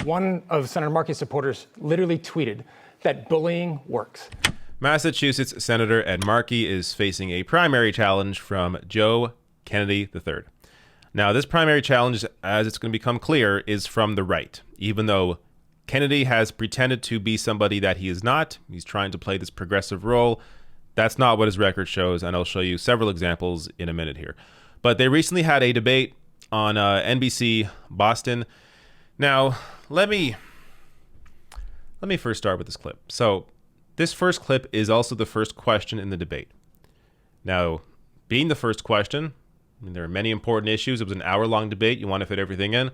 One of Senator Markey's supporters literally tweeted that bullying works. Massachusetts Senator Ed Markey is facing a primary challenge from Joe Kennedy III. Now, this primary challenge, as it's going to become clear, is from the right. Even though Kennedy has pretended to be somebody that he is not, he's trying to play this progressive role. That's not what his record shows, and I'll show you several examples in a minute here. But they recently had a debate on NBC Boston. Now, let me first start with this clip. So, this first clip is also the first question in the debate. Now, being the first question, I mean, there are many important issues. It was an hour-long debate. You want to fit everything in.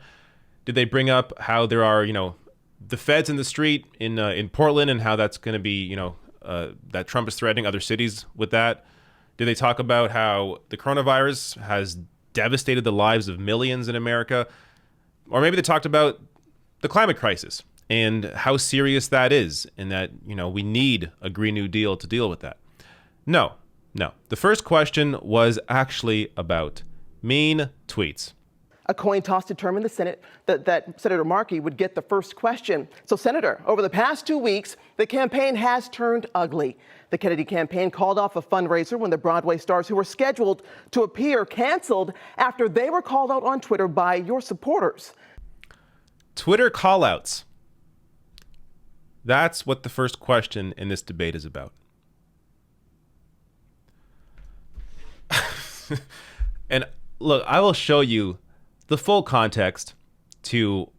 Did they bring up how there are, the feds in the street in Portland and how that's going to be, that Trump is threatening other cities with that? Did they talk about how the coronavirus has devastated the lives of millions in America? Or maybe they talked about the climate crisis and how serious that is, and that, we need a Green New Deal to deal with that. No. The first question was actually about mean tweets. A coin toss determined that Senator Markey would get the first question. So, Senator, over the past 2 weeks, the campaign has turned ugly. The Kennedy campaign called off a fundraiser when the Broadway stars who were scheduled to appear canceled after they were called out on Twitter by your supporters. Twitter callouts. That's what the first question in this debate is about. And look, I will show you the full context to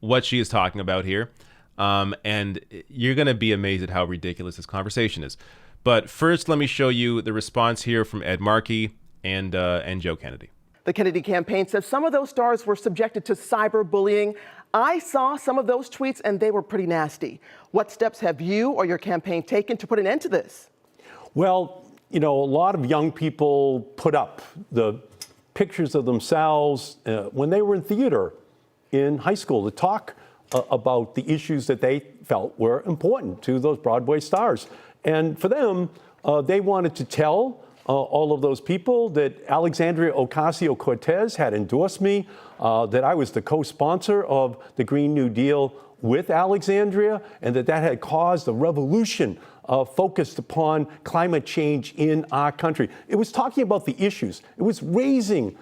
what she is talking about here. And you're going to be amazed at how ridiculous this conversation is. But first, let me show you the response here from Ed Markey and Joe Kennedy. The Kennedy campaign says some of those stars were subjected to cyberbullying. I saw some of those tweets and they were pretty nasty. What steps have you or your campaign taken to put an end to this? Well, a lot of young people put up the pictures of themselves when they were in theater in high school to talk about the issues that they felt were important to those Broadway stars. And for them, they wanted to tell all of those people that Alexandria Ocasio-Cortez had endorsed me, that I was the co-sponsor of the Green New Deal with Alexandria, and that had caused a revolution focused upon climate change in our country. It was talking about the issues. It was raising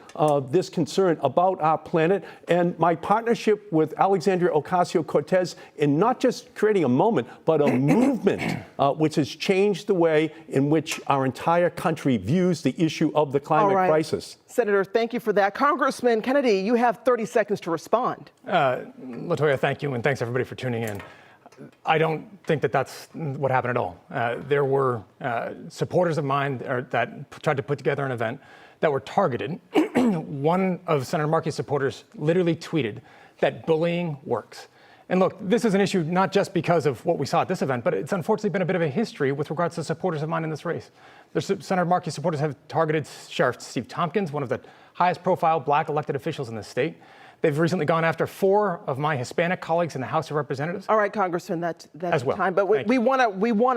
this concern about our planet, and my partnership with Alexandria Ocasio-Cortez in not just creating a moment, but a movement which has changed the way in which our entire country views the issue of the climate crisis. Senator, thank you for that. Congressman Kennedy, you have 30 seconds to respond. Latoya, thank you, and thanks everybody for tuning in. I don't think that that's what happened at all. There were supporters of mine that tried to put together an event that were targeted. One of Senator Markey's supporters literally tweeted that bullying works. And look, this is an issue not just because of what we saw at this event, but it's unfortunately been a bit of a history with regards to supporters of mine in this race. Senator Markey's supporters have targeted Sheriff Steve Tompkins, one of the highest profile black elected officials in the state. They've recently gone after 4 of my Hispanic colleagues in the House of Representatives. All right, Congressman, that's well. time. But we want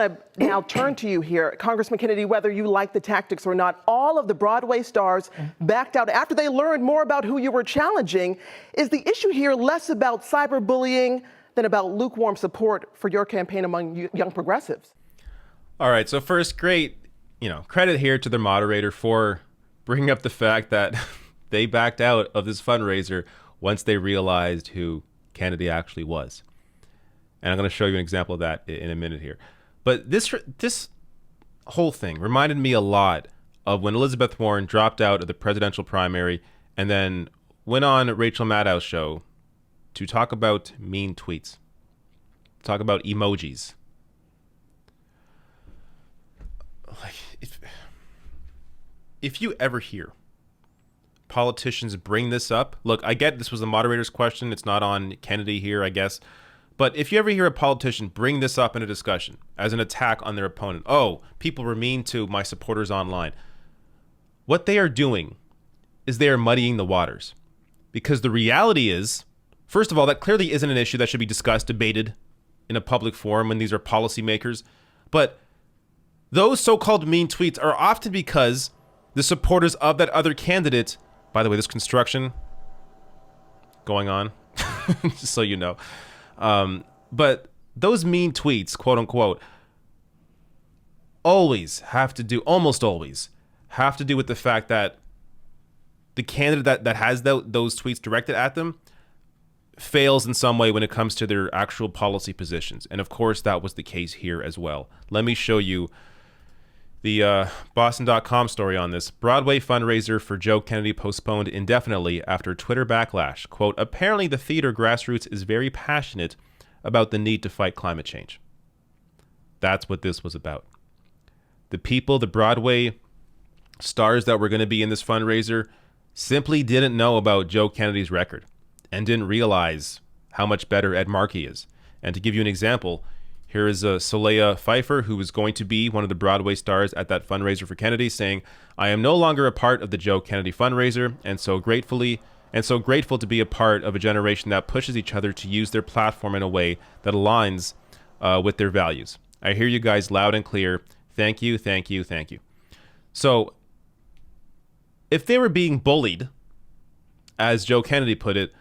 to now turn to you here, Congressman Kennedy. Whether you like the tactics or not, all of the Broadway stars backed out after they learned more about who you were challenging. Is the issue here less about cyberbullying than about lukewarm support for your campaign among young progressives? All right. So first, great, credit here to the moderator for bringing up the fact that they backed out of this fundraiser once they realized who Kennedy actually was. And I'm going to show you an example of that in a minute here. But this whole thing reminded me a lot of when Elizabeth Warren dropped out of the presidential primary and then went on Rachel Maddow's show to talk about mean tweets, talk about emojis. Like, if you ever hear politicians bring this up. Look, I get this was the moderator's question. It's not on Kennedy here, I guess. But if you ever hear a politician bring this up in a discussion as an attack on their opponent, oh, people were mean to my supporters online. What they are doing is they are muddying the waters. Because the reality is, first of all, that clearly isn't an issue that should be discussed, debated in a public forum when these are policymakers. But those so-called mean tweets are often because the supporters of that other candidate. By the way, this construction going on just so you know. But those mean tweets, quote unquote, almost always have to do with the fact that the candidate that has those tweets directed at them fails in some way when it comes to their actual policy positions. And of course, that was the case here as well. Let me show you the Boston.com story on this. Broadway fundraiser for Joe Kennedy postponed indefinitely after Twitter backlash. Quote, apparently the theater grassroots is very passionate about the need to fight climate change. That's what this was about. The people, the Broadway stars that were going to be in this fundraiser simply didn't know about Joe Kennedy's record and didn't realize how much better Ed Markey is. And to give you an example, here is Soleil Pfeiffer, who was going to be one of the Broadway stars at that fundraiser for Kennedy, saying, I am no longer a part of the Joe Kennedy fundraiser and so grateful to be a part of a generation that pushes each other to use their platform in a way that aligns with their values. I hear you guys loud and clear. Thank you, thank you, thank you. So if they were being bullied, as Joe Kennedy put it,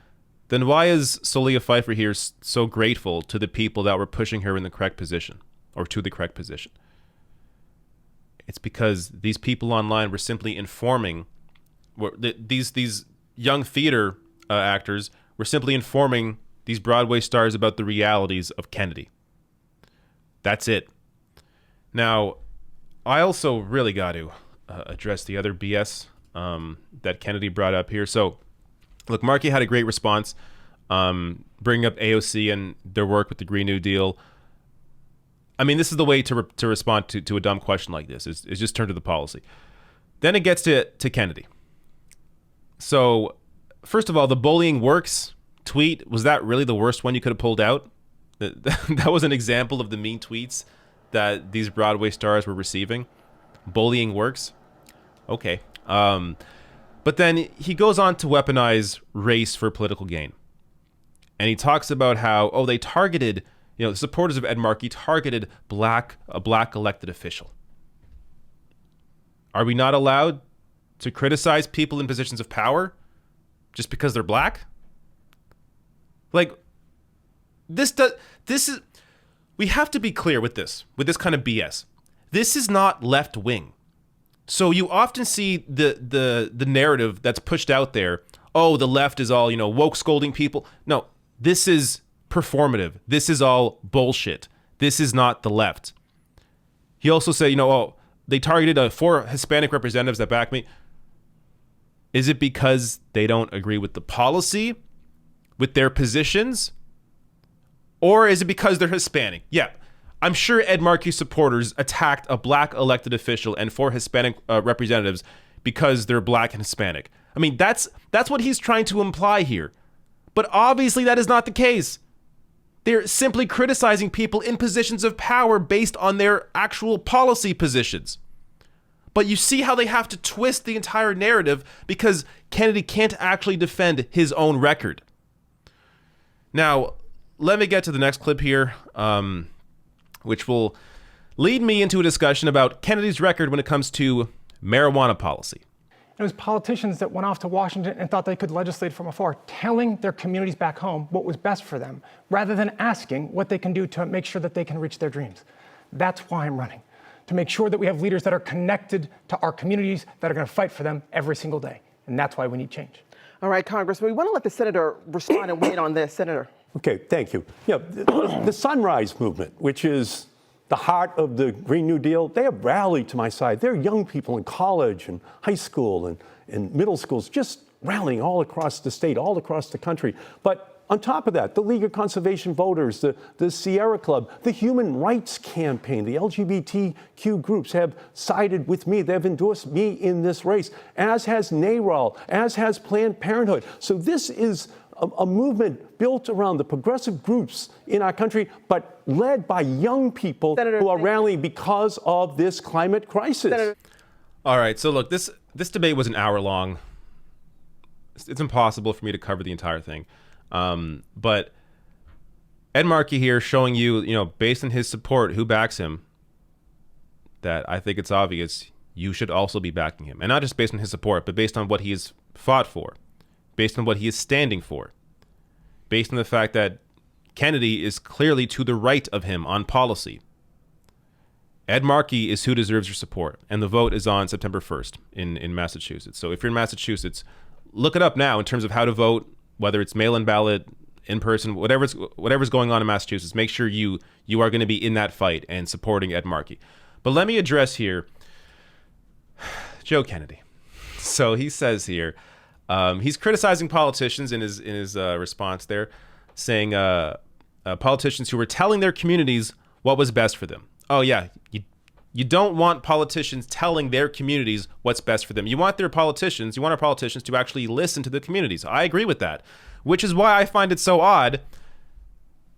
then why is Soleil Pfeiffer here so grateful to the people that were pushing her in the correct position, or to the correct position? It's because these people online were simply informing, these young theater actors were simply informing these Broadway stars about the realities of Kennedy. That's it. Now, I also really got to address the other BS that Kennedy brought up here. So, look, Markey had a great response, bringing up AOC and their work with the Green New Deal. I mean, this is the way to respond to a dumb question like this, is just turn to the policy. Then it gets to Kennedy. So, first of all, the bullying works tweet, was that really the worst one you could have pulled out? That was an example of the mean tweets that these Broadway stars were receiving. Bullying works? Okay. But then he goes on to weaponize race for political gain. And he talks about how, they targeted, the supporters of Ed Markey targeted a black elected official. Are we not allowed to criticize people in positions of power just because they're black? Like, we have to be clear with this kind of BS. This is not left wing. So you often see the narrative that's pushed out there. Oh, the left is all, woke scolding people. No, this is performative. This is all bullshit. This is not the left. He also said, they targeted 4 Hispanic representatives that back me. Is it because they don't agree with the policy, with their positions? Or is it because they're Hispanic? Yeah. I'm sure Ed Markey supporters attacked a black elected official and 4 Hispanic representatives because they're black and Hispanic. I mean, that's what he's trying to imply here. But obviously that is not the case. They're simply criticizing people in positions of power based on their actual policy positions. But you see how they have to twist the entire narrative because Kennedy can't actually defend his own record. Now, let me get to the next clip here, which will lead me into a discussion about Kennedy's record when it comes to marijuana policy. It was politicians that went off to Washington and thought they could legislate from afar, telling their communities back home what was best for them, rather than asking what they can do to make sure that they can reach their dreams. That's why I'm running, to make sure that we have leaders that are connected to our communities, that are going to fight for them every single day. And that's why we need change. All right, Congressman, we want to let the senator respond and wait on this. Senator. Okay, thank you. The Sunrise Movement, which is the heart of the Green New Deal, they have rallied to my side. They're young people in college and high school and middle schools, just rallying all across the state, all across the country. But on top of that, the League of Conservation Voters, the Sierra Club, the Human Rights Campaign, the LGBTQ groups have sided with me. They've endorsed me in this race, as has NARAL, as has Planned Parenthood. So this is a movement built around the progressive groups in our country, but led by young people who are rallying because of this climate crisis. Senator. All right, so look, this debate was an hour long. It's impossible for me to cover the entire thing. But Ed Markey here showing you, based on his support, who backs him, that I think it's obvious you should also be backing him. And not just based on his support, but based on what he has fought for, based on what he is standing for. based on the fact that Kennedy is clearly to the right of him on policy. Ed Markey is who deserves your support, and the vote is on September 1st in Massachusetts. So if you're in Massachusetts, look it up now in terms of how to vote, whether it's mail-in ballot, in person, whatever's going on in Massachusetts. Make sure you are going to be in that fight and supporting Ed Markey. But let me address here Joe Kennedy. So he says here, he's criticizing politicians in his response there, saying politicians who were telling their communities what was best for them. Oh yeah, you don't want politicians telling their communities what's best for them. You want our politicians to actually listen to the communities. I agree with that, which is why I find it so odd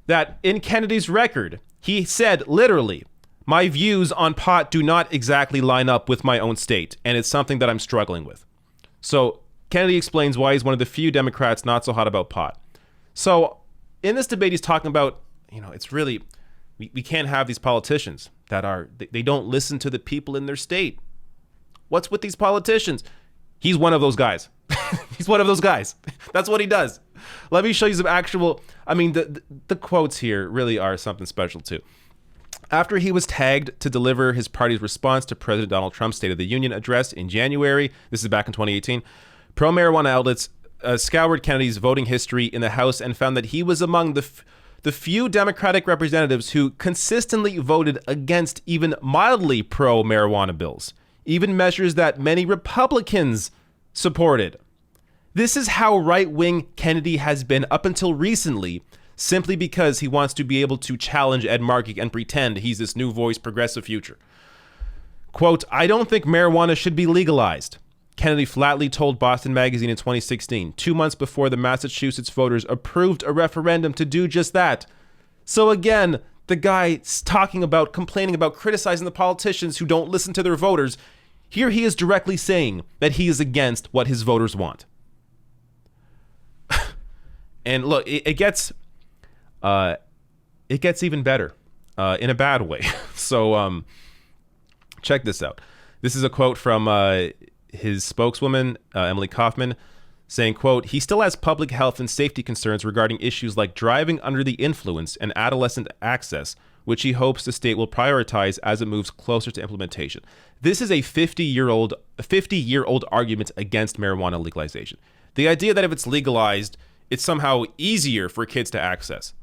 that in Kennedy's record, he said literally, my views on pot do not exactly line up with my own state, and it's something that I'm struggling with. So Kennedy explains why he's one of the few Democrats not so hot about pot. So in this debate, he's talking about, it's really, we can't have these politicians that they don't listen to the people in their state. What's with these politicians? He's one of those guys. He's one of those guys. That's what he does. Let me show you some actual, the quotes here really are something special too. After he was tagged to deliver his party's response to President Donald Trump's State of the Union address in January, this is back in 2018, pro-marijuana outlets scoured Kennedy's voting history in the House and found that he was among the few Democratic representatives who consistently voted against even mildly pro-marijuana bills, even measures that many Republicans supported. This is how right-wing Kennedy has been up until recently, simply because he wants to be able to challenge Ed Markey and pretend he's this new voice, progressive future. Quote, I don't think marijuana should be legalized, Kennedy flatly told Boston Magazine in 2016, 2 months before the Massachusetts voters approved a referendum to do just that. So again, the guy's talking about, complaining about, criticizing the politicians who don't listen to their voters. Here he is directly saying that he is against what his voters want. And look, it gets even better in a bad way. So check this out. This is a quote from his spokeswoman, Emily Kaufman, saying, quote, he still has public health and safety concerns regarding issues like driving under the influence and adolescent access, which he hopes the state will prioritize as it moves closer to implementation. This is a 50-year-old argument against marijuana legalization. The idea that if it's legalized, it's somehow easier for kids to access,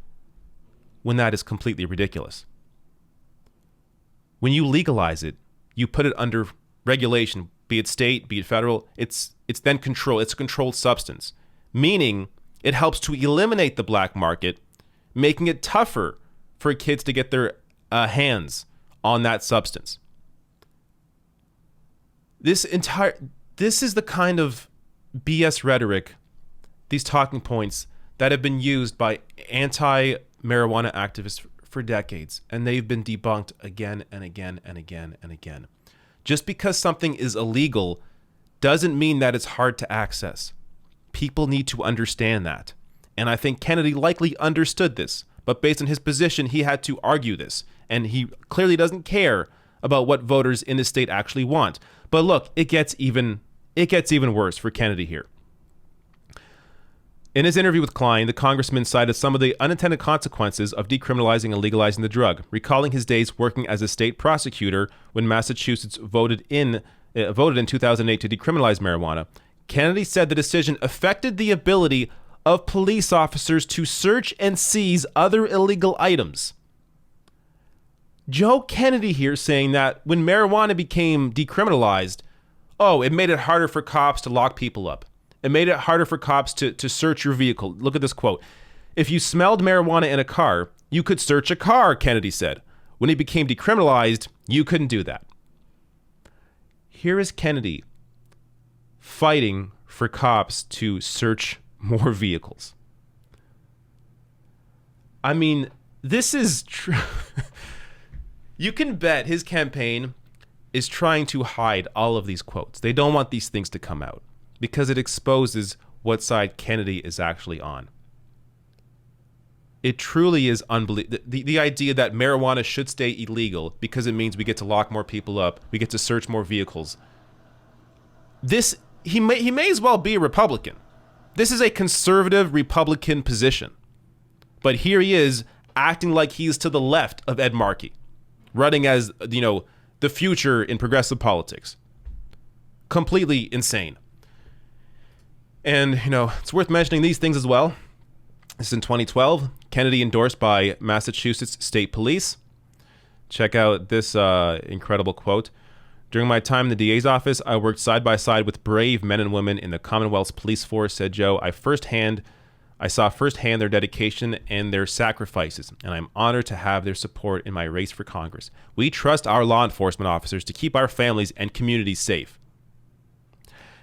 when that is completely ridiculous. When you legalize it, you put it under regulation, be it state, be it federal, it's then control. It's a controlled substance, meaning it helps to eliminate the black market, making it tougher for kids to get their hands on that substance. This is the kind of BS rhetoric, these talking points that have been used by anti-marijuana activists for decades, and they've been debunked again and again and again and again. Just because something is illegal doesn't mean that it's hard to access. People need to understand that. And I think Kennedy likely understood this, but based on his position, he had to argue this. And he clearly doesn't care about what voters in the state actually want. But look, it gets even worse for Kennedy here. In his interview with Klein, the congressman cited some of the unintended consequences of decriminalizing and legalizing the drug, recalling his days working as a state prosecutor when Massachusetts voted in 2008 to decriminalize marijuana. Kennedy said the decision affected the ability of police officers to search and seize other illegal items. Joe Kennedy here saying that when marijuana became decriminalized, it made it harder for cops to lock people up. It made it harder for cops to search your vehicle. Look at this quote. If you smelled marijuana in a car, you could search a car, Kennedy said. When it became decriminalized, you couldn't do that. Here is Kennedy fighting for cops to search more vehicles. I mean, this is true. You can bet his campaign is trying to hide all of these quotes. They don't want these things to come out, because it exposes what side Kennedy is actually on. It truly is unbelievable. The idea that marijuana should stay illegal because it means we get to lock more people up, we get to search more vehicles. He may as well be a Republican. This is a conservative Republican position. But here he is acting like he's to the left of Ed Markey, running as, the future in progressive politics. Completely insane. And, it's worth mentioning these things as well. This is in 2012. Kennedy endorsed by Massachusetts State Police. Check out this incredible quote. During my time in the DA's office, I worked side by side with brave men and women in the Commonwealth's police force, said Joe. I saw firsthand their dedication and their sacrifices, and I'm honored to have their support in my race for Congress. We trust our law enforcement officers to keep our families and communities safe.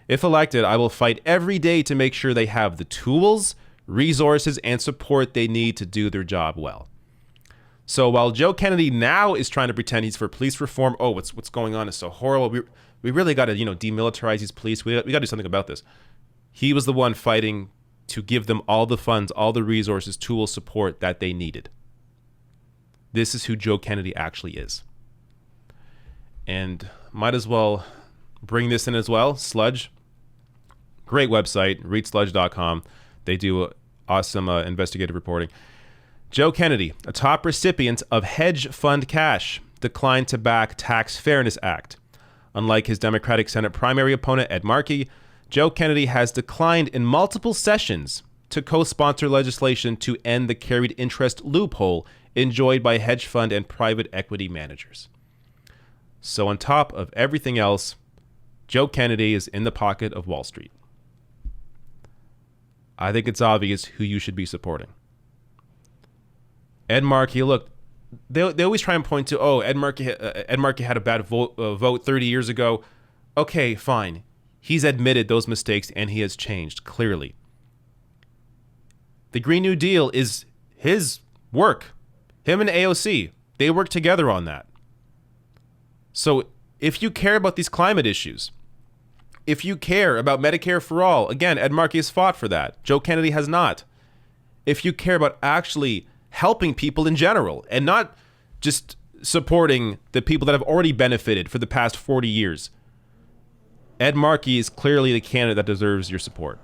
If elected, I will fight every day to make sure they have the tools, resources, and support they need to do their job well. So while Joe Kennedy now is trying to pretend he's for police reform, what's going on is so horrible. We really got to demilitarize these police. We got to do something about this. He was the one fighting to give them all the funds, all the resources, tools, support that they needed. This is who Joe Kennedy actually is. And might as well bring this in as well. Sludge, great website, readsludge.com. They do awesome investigative reporting. Joe Kennedy, a top recipient of hedge fund cash, declined to back Tax Fairness Act. Unlike his Democratic Senate primary opponent, Ed Markey, Joe Kennedy has declined in multiple sessions to co-sponsor legislation to end the carried interest loophole enjoyed by hedge fund and private equity managers. So on top of everything else, Joe Kennedy is in the pocket of Wall Street. I think it's obvious who you should be supporting. Ed Markey, look, they always try and point to, Ed Markey had a bad vote 30 years ago. Okay, fine. He's admitted those mistakes and he has changed, clearly. The Green New Deal is his work. Him and AOC, they work together on that. So if you care about these climate issues, if you care about Medicare for all, again, Ed Markey has fought for that. Joe Kennedy has not. If you care about actually helping people in general and not just supporting the people that have already benefited for the past 40 years, Ed Markey is clearly the candidate that deserves your support.